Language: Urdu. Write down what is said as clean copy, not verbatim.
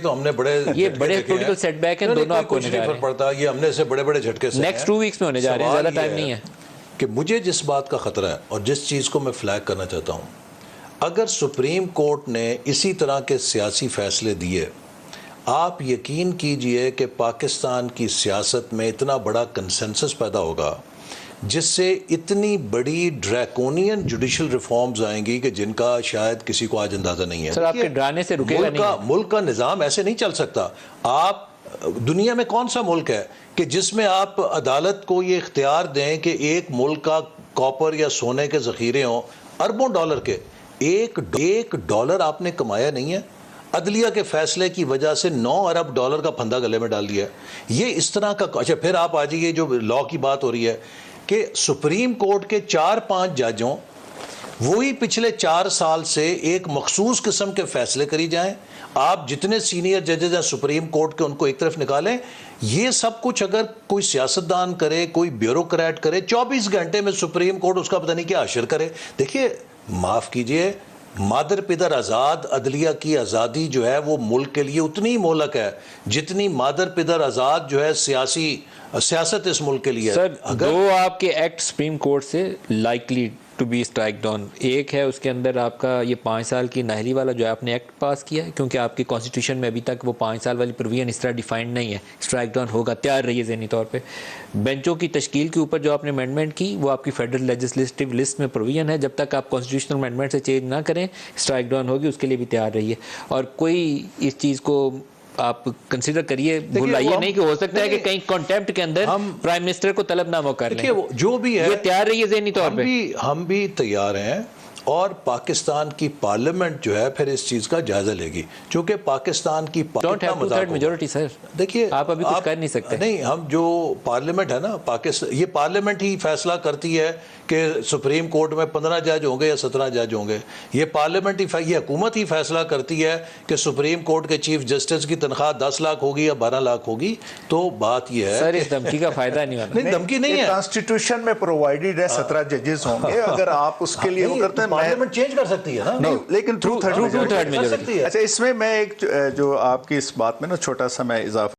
تو ہم نے یہ بڑے پولیٹیکل سیٹ بیک ہیں دونوں آپ کو ہونے جا رہے ہیں. پڑتا یہ ہم نے سے بڑے بڑے جھٹکے سے نیکسٹ 2 ویکس میں ہونے جا رہے ہیں, زیادہ ٹائم نہیں ہے. کہ مجھے جس بات کا خطرہ ہے اور جس چیز کو میں فلیگ کرنا چاہتا ہوں, اگر سپریم کورٹ نے اسی طرح کے سیاسی فیصلے دیے, آپ یقین کیجئے کہ پاکستان کی سیاست میں اتنا بڑا کنسنسس پیدا ہوگا جس سے اتنی بڑی ڈریکونین جوڈیشل ریفارمز آئیں گی کہ جن کا شاید کسی کو آج اندازہ نہیں ہے. سر آپ کے ڈرانے سے رکے گا نہیں. ملک کا نظام ایسے نہیں چل سکتا. آپ دنیا میں کون سا ملک ہے کہ جس میں آپ عدالت کو یہ اختیار دیں کہ ایک ملک کا کاپر یا سونے کے ذخیرے ہوں اربوں ڈالر کے, ایک ڈالر آپ نے کمایا نہیں ہے, عدلیہ کے فیصلے کی وجہ سے 9 ارب ڈالر کا پھندا گلے میں ڈال دیا. یہ اس طرح کا. اچھا پھر آپ آ جائیے جو لا کی بات ہو رہی ہے کہ سپریم کورٹ کے 4-5 ججوں وہی پچھلے 4 سال سے ایک مخصوص قسم کے فیصلے کری جائیں. آپ جتنے سینئر ججز ہیں سپریم کورٹ کے ان کو ایک طرف نکالیں. یہ سب کچھ اگر کوئی سیاستدان کرے, کوئی بیوروکریٹ کرے, 24 گھنٹے میں سپریم کورٹ اس کا پتہ نہیں کیا حشر کرے. دیکھیے معاف کیجئے, مادر پدر آزاد عدلیہ کی آزادی جو ہے وہ ملک کے لیے اتنی مہلک ہے جتنی مادر پدر آزاد جو ہے سیاست اس ملک کے لیے. سر دو آپ کے ایکٹ سپریم کورٹ سے likely to be strike down. ایک ہے اس کے اندر آپ کا یہ 5 سال کی نااہلی والا جو آپ نے ایکٹ پاس کیا ہے, کیونکہ آپ کی کانسٹیٹیوشن میں ابھی تک وہ 5 سال والی پروویژن اس طرح ڈیفائنڈ نہیں ہے. اسٹرائک ڈاؤن ہوگا, تیار رہیے ذہنی طور پہ. بینچوں کی تشکیل کے اوپر جو آپ نے امینڈمنٹ کی وہ آپ کی فیڈرل لیجسلیٹو لسٹ میں پروویژن ہے, جب تک آپ کانسٹیٹیوشنل امینڈمنٹ سے چینج نہ کریں اسٹرائک ڈاؤن ہوگی, اس کے لیے بھی تیار رہیے. اور کوئی اس چیز کو آپ کنسیڈر کریے, بھولائیے نہیں کہ ہو سکتا ہے کہ کہیں کانٹیمپٹ کے اندر پرائم منسٹر کو طلب نامہ کر لیں. جو بھی ہے یہ تیار رہیے ذہنی طور پہ. ہم بھی تیار ہیں, اور پاکستان کی پارلیمنٹ جو ہے پھر اس چیز کا جائزہ لے گی, چونکہ پاکستان کی don't have to third majority. Sir دیکھیے آپ ابھی کچھ کر نہیں سکتے. نہیں, ہم جو پارلیمنٹ ہے نا پاکستان, یہ پارلیمنٹ ہی فیصلہ کرتی ہے کہ سپریم کورٹ میں 15 جج ہوں گے یا 17 جج ہوں گے. یہ پارلیمنٹ ہی, یہ حکومت ہی فیصلہ کرتی ہے کہ سپریم کورٹ کے چیف جسٹس کی تنخواہ 10 لاکھ ہوگی یا 12 لاکھ ہوگی. تو بات یہ ہے سر اس دھمکی کا فائدہ نہیں ہونا. نہیں دھمکی نہیں ہے, کانسٹیٹیوشن میں پرووائڈڈ ہے 17 ججز ہوں گے. اگر آپ اس کے لیے وہ کرتے ہیں پارلیمنٹ چینج کر سکتی ہے نا, لیکن 2/3 میجورٹی. اچھا اس میں میں ایک جو آپ کی اس بات میں نا چھوٹا سا میں اضافہ